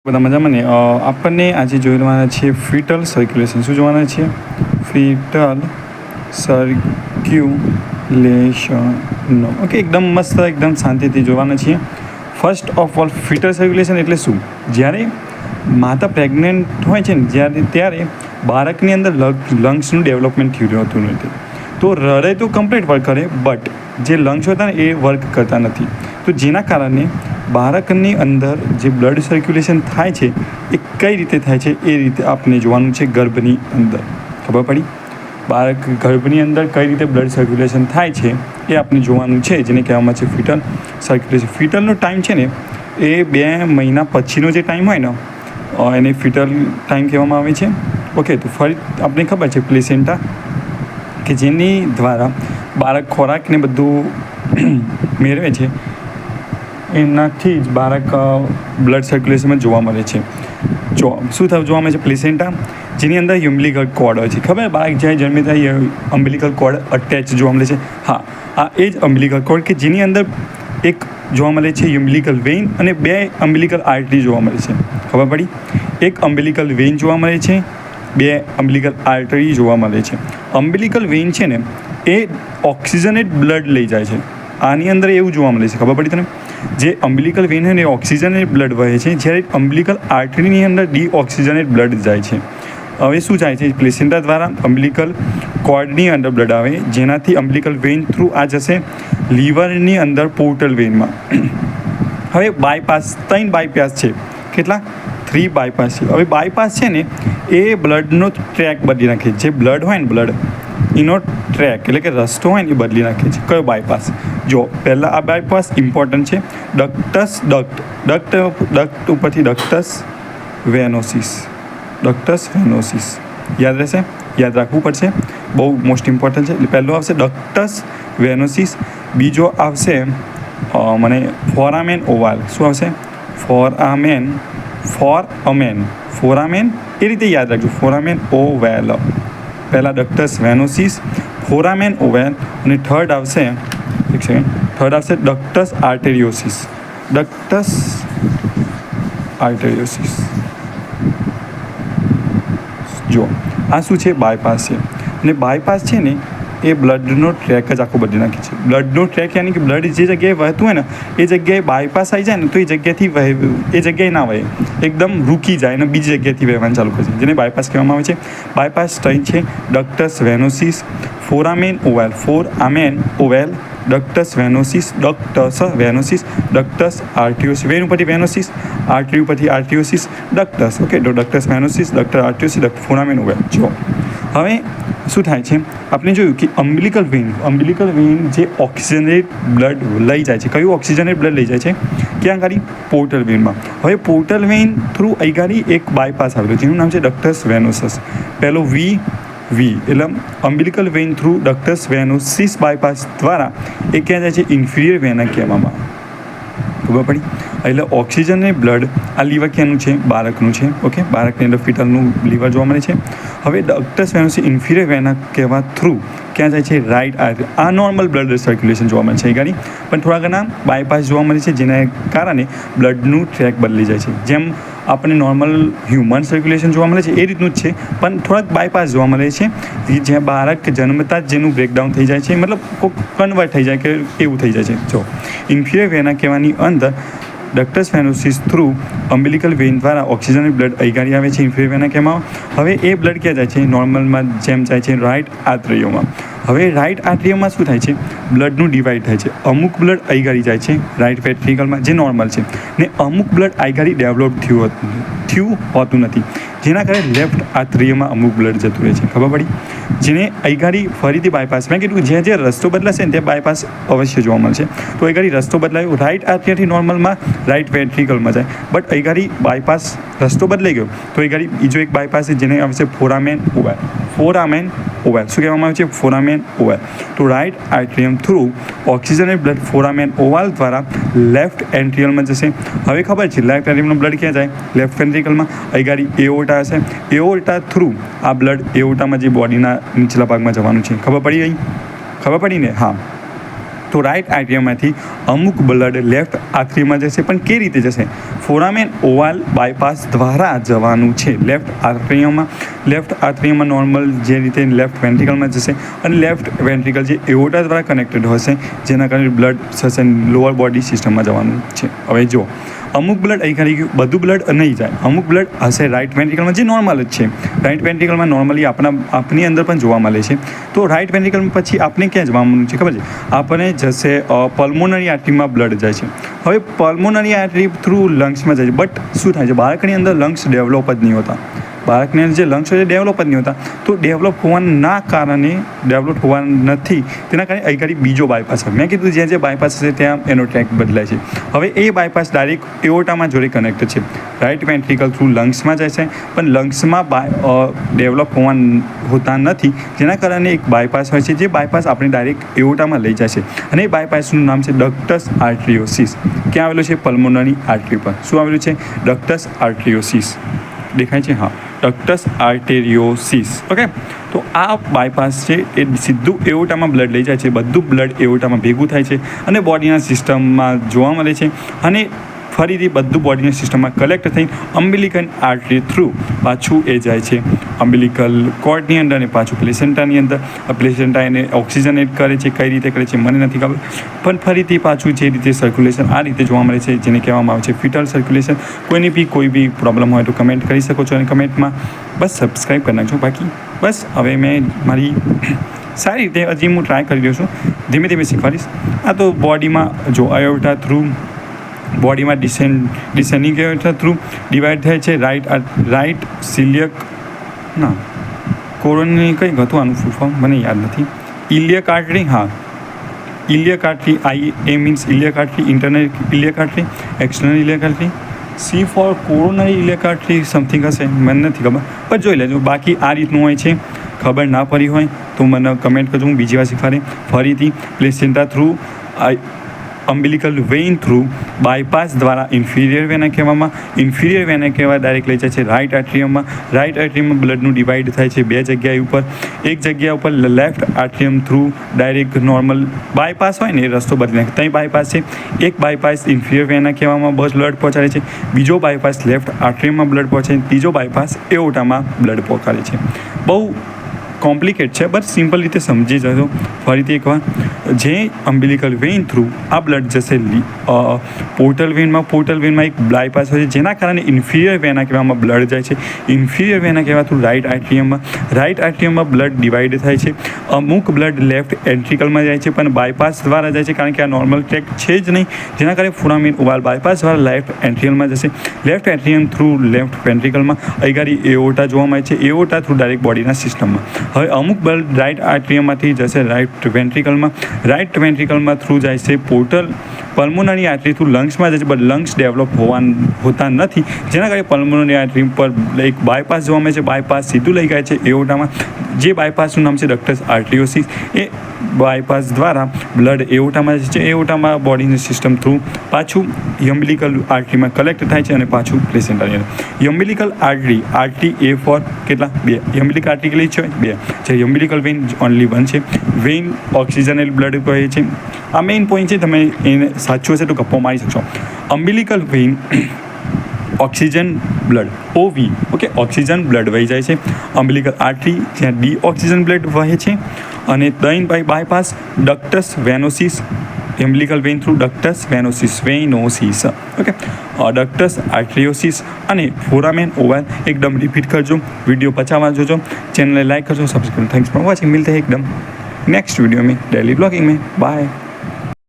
બધા મજામાં ને આપણને આજે જોવાના છે ફીટલ સર્ક્યુલેશન. શું જોવાના છે? ફીટલ સર્ક્યુલેશન. ઓકે, એકદમ મસ્ત, એકદમ શાંતિથી જોવાના છીએ. ફર્સ્ટ ઓફ ઓલ, ફીટલ સર્ક્યુલેશન એટલે શું? જ્યારે માતા પ્રેગ્નન્ટ હોય છે ને ત્યારે બાળકની અંદર લંગ્સનું ડેવલપમેન્ટ થયું હોતું નથી. તો હૃદય તો કમ્પ્લીટ વર્ક કરે, બટ જે લંગ્સ હતા ને એ વર્ક કરતા નથી. તો જેના કારણે બાળકની અંદર જે બ્લડ સર્ક્યુલેશન થાય છે એ કઈ રીતે થાય છે એ રીતે આપણે જોવાનું છે. ગર્ભની અંદર ખબર પડી? બાળક ગર્ભની અંદર કઈ રીતે બ્લડ સર્ક્યુલેશન થાય છે એ આપણે જોવાનું છે, જેને કહેવામાં છે ફીટલ સર્ક્યુલેશન. ફીટલનો ટાઈમ છે ને એ 2 મહિના પછીનો જે ટાઈમ હોય ને એને ફીટલ ટાઈમ કહેવામાં આવે છે. ઓકે, તો ફરી આપણે ખબર છે પ્લેસેન્ટા, કે જેની દ્વારા બાળક ખોરાકને બધું મેળવે છે, એનાથી જ બાળક બ્લડ સર્ક્યુલેશનમાં જોવા મળે છે. શું જોવા મળે છે? પ્લેસેન્ટા, જેની અંદર યુમ્બિલિકલ કોર્ડ હોય છે. ખબર? બાળક જ્યારે જન્મે ત્યારે અમ્બિલિકલ કોર્ડ અટેચ જોવા મળે છે. હા, આ એ જ અમ્બિલિકલ કોર્ડ કે જેની અંદર એક જોવા મળે છે યુમ્બિલિકલ વેઇન અને 2 અમ્બિલિકલ આર્ટરી જોવા મળે છે. ખબર પડી? એક અમ્બિલિકલ વેઇન જોવા મળે છે, 2 અમ્બિલિકલ આર્ટરી જોવા મળે છે. અમ્બિલિકલ વેઇન છે ને એ ઓક્સિજનેટ બ્લડ લઈ જાય છે. આની અંદર એવું જોવા મળે છે. ખબર પડી તને? જે અમ્બિલિકલ વેઇન હોય ને એ ઓક્સિજનેટ બ્લડ વહે છે, જ્યારે અમ્બિલિકલ આર્ટરીની અંદર ડીઓક્સિજનેટ બ્લડ જાય છે. હવે શું થાય છે? પ્લેસેન્ટા દ્વારા અમ્બિલિકલ કોર્ડની અંદર બ્લડ આવે, જેનાથી અમ્બિલિકલ વેઇન થ્રુ આ જશે લીવરની અંદર પોર્ટલ વેઇનમાં. હવે બાયપાસ 3 બાયપાસ છે. કેટલા? 3 બાયપાસ છે. હવે બાયપાસ છે ને એ બ્લડનો ટ્રેક બદલી નાખે. જે બ્લડ હોય ને બ્લડ એનો ટ્રેક એટલે કે રસ્તો હોય ને એ બદલી નાખે છે. કયો બાયપાસ? જો પહેલાં આ બાયપાસ ઇમ્પોર્ટન્ટ છે. ડક્ટ ઉપરથી ડક્ટસ વેનોસિસ. યાદ રહેશે? યાદ રાખવું પડશે, બહુ મોસ્ટ ઇમ્પોર્ટન્ટ છે. એટલે પહેલું આવશે ડક્ટસ વેનોસિસ, બીજો આવશે મને ફોરામેન ઓવાલ. શું આવશે? ફોરામેન એ રીતે યાદ રાખજો. ફોરામેન ઓવેલ. પહેલાં ડક્ટસ વેનોસિસ, ફોરામેન ઓવેલ, અને થર્ડ આવશે ડક્ટસ આર્ટેરિયોસિસ. જો આ શું છે? બાયપાસ છે. અને બાયપાસ છે ને એ બ્લડનો ટ્રેક જ આખો બદલી નાખે છે. બ્લડનો ટ્રેક યાની કે બ્લડ જે જગ્યાએ વહેતું હોય ને એ જગ્યાએ બાયપાસ આવી જાય ને તો એ જગ્યાએ ના વહે, એકદમ રૂકી જાય અને બીજી જગ્યાએથી વહેવાનું ચાલુ કરે છે, જેને બાયપાસ કહેવામાં આવે છે. બાયપાસ 3 છે: ડક્ટસ વેનોસિસ, ફોરામેન ઓવેલ, ડક્ટસ વેનોસિસ, ડક્ટસ આર્ટિયોસિસ. વેન ઉપરથી વેનોસિસ, આર્ટરી ઉપરથી arteriosus, ductus. Okay, ductus venosus, ductus arteriosus, foramen ovale. જો હવે શું થાય છે? આપણે જોયું કે અમ્બિલિકલ વેઇન જે ઓક્સિજનેટ બ્લડ લઈ જાય છે. કયું ઓક્સિજનેટ બ્લડ લઈ જાય છે? ક્યાં ગાડી? પોર્ટલ વેઇનમાં. હવે પોર્ટલ વેઇન થ્રુ અહીં ગાડી એક બાયપાસ આવેલો, જેનું નામ છે ડક્ટસ વેનોસસ. પહેલો વી એટલે અમ્બિલિકલ વેઇન થ્રુ ડક્ટસ વેનોસિસ બાયપાસ દ્વારા એ ક્યાં જાય છે? ઇન્ફિરિયર વેના કહેવામાં. ખબર પડી? એટલે ઓક્સિજન અને બ્લડ, આ લીવર ક્યાંનું છે? બાળકનું છે. ઓકે, બાળકની અંદર ફીટલનું લીવર જોવા મળે છે. હવે ડક્ટસ વેનોસિસ ઇન્ફિરિયર વેના કહેવા થ્રુ ક્યાં જાય છે? Right artery. આ નોર્મલ બ્લડ સર્ક્યુલેશન જોવા મળે છે એ ગાડી, પણ થોડા ઘણા બાયપાસ જોવા મળે છે, જેના કારણે બ્લડનું ટ્રેક બદલી જાય છે. જેમ આપણને નોર્મલ હ્યુમન સર્ક્યુલેશન જોવા મળે છે એ રીતનું જ છે, પણ થોડાક બાયપાસ જોવા મળે છે, જ્યાં બાળક જન્મતા જ જેનું બ્રેકડાઉન થઈ જાય છે, મતલબ કન્વર્ટ થઈ જાય કે એવું થઈ જાય છે. જો ઇન્ફિરિયર વેના કહેવાની અંદર ડક્ટસ વેનોસિસ થ્રુ અમ્બિલિકલ વેઇન દ્વારા ઓક્સિજન બ્લડ અહીંગાડી આવે છે ઇન્ફિરિયર વેના કહેવામાં. હવે એ બ્લડ ક્યાં જાય છે? નોર્મલમાં જેમ જાય છે રાઇટ આર્ટરીઓમાં. હવે રાઇટ આર્ટરીઓમાં શું થાય છે? બ્લડનું ડિવાઈડ થાય છે. અમુક બ્લડ અહીંગાડી જાય છે રાઇટ વેન્ટ્રિકલમાં, જે નોર્મલ છે, ને અમુક બ્લડ અહીંગાડી ડેવલપ થયું હોતું નથી, જેના કારણે લેફ્ટ આર્ટરીઓમાં અમુક બ્લડ જતું રહે છે. ખબર પડી? જેને અહીંગાડી ફરીથી બાયપાસ, મેં કીધું જે રસ્તો બદલાશે ને ત્યાં બાયપાસ અવશ્ય જોવા મળશે. તો અહીંગાડી રસ્તો બદલાયો, રાઇટ આર્ટરીથી નોર્મલમાં રાઇટ વેન્ટ્રિકલમાં જાય, બટ અહીંગાડી બાયપાસ રસ્તો બદલાઈ ગયો તો અહીંગાડી બીજો એક બાયપાસ છે, જેને આવશે ફોરામેન ઓવેલ. શું કહેવામાં આવે છે? ફોરામેન ઓવેલ. તો રાઇટ આર્ટરીયમ થ્રુ ઓક્સિજનેટ બ્લડ ફોરામેન ઓવાલ દ્વારા લેફ્ટ એન્ટ્રિયલમાં જશે. હવે ખબર છે લેફ્ટ એન્ટ્રિયલનો બ્લડ ક્યાં જાય? લેફ્ટ વેન્ટ્રિકલમાં. અહીંગાડી એઓર્ટા હશે, એઓર્ટા થ્રુ આ બ્લડ એઓર્ટામાં જે બોડીના નીચલા ભાગમાં જવાનું છે. ખબર પડી ને? હા. તો રાઇટ આર્ટરીયમમાંથી અમુક બ્લડ લેફ્ટ આર્ટરીમાં જશે, પણ કઈ રીતે જશે? ફોરામેન ઓવલ બાયપાસ દ્વારા જવાનું છે લેફ્ટ આર્ટરીયમમાં નોર્મલ જે રીતે લેફ્ટ વેન્ટ્રિકલમાં જશે અને લેફ્ટ વેન્ટ્રિકલ જે એઓર્ટા દ્વારા કનેક્ટેડ હશે, જેના કારણે બ્લડ થશે લોઅર બોડી સિસ્ટમમાં જવાનું છે. હવે જો અમુક બ્લડ અહીં ખાલી ગયું, બધું બ્લડ નહીં જાય. અમુક બ્લડ હશે રાઇટ વેન્ટ્રિકલમાં જે નોર્મલ જ છે. રાઇટ વેન્ટ્રિકલમાં નોર્મલી આપની અંદર પણ જોવા મળે છે. તો રાઇટ વેન્ટ્રિકલમાં પછી આપણે ક્યાં જવાનું છે ખબર છે? આપણે જશે પલ્મોનરી આર્ટરીમાં બ્લડ જાય છે. હવે પલ્મોનરી આર્ટરી થ્રુ લંગ્સમાં જાય છે, બટ શું થાય છે? બાળકની અંદર લંગ્સ ડેવલપ જ નહીં હોતા. બાળકની અંદર જે લંગ્સ હોય છે ડેવલપ જ નહીં હોતા. તો ડેવલપ હોવાના કારણે ડેવલપ હોવા નથી, તેના કારણે અહીં ખાલી બીજો બાયપાસ હોય. મેં કીધું જ્યાં જે બાયપાસ હશે ત્યાં એનો ટ્રેક બદલાય છે. હવે એ બાયપાસ ડાયરેક્ટ એઓર્ટામાં જોડે કનેક્ટ છે. રાઇટ વેન્ટ્રિકલ થ્રુ લંગ્સમાં જાય છે, પણ લંગ્સમાં ડેવલપ હોતા નથી, જેના કારણે એક બાયપાસ હોય છે, જે બાયપાસ આપણે ડાયરેક્ટ એઓર્ટામાં લઈ જાય છે. અને એ બાયપાસનું નામ છે ડક્ટસ આર્ટરીયોસિસ. ક્યાં આવેલું છે? પલ્મોનરી આર્ટરી પર. શું આવેલું છે? ડક્ટસ આર્ટરીયોસિસ. દેખાય છે? હા, ડક્ટસ આર્ટેરિયોસિસ. ઓકે, તો આ બાયપાસ છે એ સીધું એઓર્ટામાં બ્લડ લઈ જાય છે. બધું બ્લડ એઓર્ટામાં ભેગું થાય છે અને બોડીના સિસ્ટમમાં જોવા મળે છે, અને ફરીથી બધું બોડીના સિસ્ટમમાં કલેક્ટ થઈ અમ્બિલિકલ આર્ટરી થ્રુ પાછું એ જાય છે અમ્બિલિકલ કોર્ડની અંદર અને પાછું પ્લેસેન્ટાની અંદર. પ્લેસેન્ટા એને ઓક્સિજનેટ કરે છે. કઈ રીતે કરે છે મને નથી ખબર, પણ ફરીથી પાછું જે રીતે સર્ક્યુલેશન આ રીતે જોવા મળે છે, જેને કહેવામાં આવે છે ફિટલ સર્ક્યુલેશન. કોઈ બી પ્રોબ્લેમ હોય તો કમેન્ટ કરી શકો છો, અને કમેન્ટમાં બસ સબસ્ક્રાઈબ કરી નાખજો. બાકી બસ હવે મેં મારી સારી રીતે હજી હું ટ્રાય કરી રહ્યો છું, ધીમે ધીમે શીખવાડીશ. આ તો બોડીમાં જો એઓર્ટા થ્રુ બોડીમાં ડિસેન્ડિંગ એઓર્ટા થ્રુ ડિવાઈડ થાય છે. રાઇટ સિલિયક કોરોનરી કંઈ હતું આનું ફૂલ ફોર્મ મને યાદ નથી. ઇલિયક આર્ટરી, હા, ઇલિયક આર્ટરી. એ means iliac artery, internal iliac artery, external iliac artery. See for coronary iliac artery something હશે, મને નથી ખબર, પણ જોઈ લેજો. બાકી આ રીતનું હોય છે. ખબર ના પડી હોય તો મને કમેન્ટ કરજો, હું બીજી વાર શીખવાડી. ફરીથી placenta through umbilical vein through bypass દ્વારા ઇન્ફિરિયર વેના કહેવામાં, ઇન્ફિરિયર વેના કહેવા ડાયરેક્ટ લઈ જાય છે રાઇટ આર્ટરીયમમાં. રાઇટ આર્ટરીયમમાં બ્લડનું ડિવાઈડ થાય છે બે જગ્યાએ ઉપર. એક જગ્યા ઉપર left atrium through direct normal bypass હોય ને એ રસ્તો બદલી નાખે, ત્યાં બાયપાસ છે. એક બાયપાસ ઇન્ફિરિયર વેના કહેવામાં બ્લડ પહોંચાડે છે. બીજો બાયપાસ લેફ્ટ આર્ટરીયમમાં બ્લડ પહોંચે. ત્રીજો બાયપાસ એઓર્ટામાં બ્લડ પહોંચાડે છે. બહુ કોમ્પ્લિકેટ છે, બટ સિમ્પલ રીતે સમજી જજો. ફરીથી એકવાર, જે અમ્બિલિકલ વેઇન થ્રુ આ બ્લડ જશે પોર્ટલ વેનમાં એક બાયપાસ હોય છે, જેના કારણે ઇન્ફિરિયર વેના કહેવામાં બ્લડ જાય છે. ઇન્ફિરિયર વેના કહેવાતું રાઇટ આર્ટરીયમમાં બ્લડ ડિવાઈડ થાય છે. અમુક બ્લડ લેફ્ટ એન્ટ્રિકલમાં જાય છે, પણ બાયપાસ દ્વારા જાય છે, કારણ કે આ નોર્મલ ટ્રેક છે જ નહીં, જેના કારણે ફોરામેન ઓવલ બાયપાસ દ્વારા લેફ્ટ એન્ટ્રિયલમાં જશે. લેફ્ટ એન્ટ્રિયમ થ્રુ લેફ્ટ વેન્ટ્રિકલમાં અહીંગાડી એઓર્ટા જોવા મળે છે. એઓર્ટા થ્રુ ડાયરેક્ટ બોડીના સિસ્ટમમાં. હવે અમુક બ્લડ રાઇટ આર્ટરીયમમાંથી જશે રાઇટ વેન્ટ્રિકલમાં. રાઇટ વેન્ટ્રિકલમાં થ્રુ જાય છે પલ્મોનરી આર્ટરી થ્રુ લંગ્સમાં જાય છે, બટ લંગ્સ ડેવલપ હોતા નથી, જેના કારણે પલ્મોનરી આર્ટરી પર એક બાયપાસ જોવા મળે છે. બાયપાસ સીધું લઈ ગયા છે એઓર્ટામાં, જે બાયપાસનું નામ છે ડક્ટસ આર્ટરીયોસિસ. એ બાયપાસ દ્વારા બ્લડ એઓર્ટામાં જાય છે. એઓર્ટામાં બોડીની સિસ્ટમ થ્રુ પાછું અમ્બિલિકલ આર્ટરીમાં કલેક્ટ થાય છે અને પાછું પ્લેસેન્ટાની અંદર. અમ્બિલિકલ આર્ટરી એ ફોર કેટલા? 2. અમ્બિલિકલ આર્ટરી કેટલી છે? 2. જે અમ્બિલિકલ વેઇન ઓનલી 1 છે. વેઇન ઓક્સિજનેટ બ્લડ કહે છે. આ મેઇન પોઈન્ટ છે, તમે એને સાચું હશે તો ગપ્પો મારી શકશો. અમ્બિલિકલ વેઇન ઓક્સિજન બ્લડ ઓવી, ઓકે, ઓક્સિજન બ્લડ વહી જાય છે. અમ્બિલિકલ આર્ટરી જ્યાં ડીઓક્સિજન બ્લડ વહે છે. અને then bypass ductus venosus, umbilical vein through ductus venosus, okay, ductus arteriosus અને ફોરામેન ઓવલ. એકદમ રિપીટ કરજો, વિડીયો પચાવવા જોજો, चैनल लाइक करજો, सब्सक्राइब. Thanks for watching. मिलते हैं एकदम नेक्स्ट वीडियो में डेली ब्लॉगिंग में. बाय.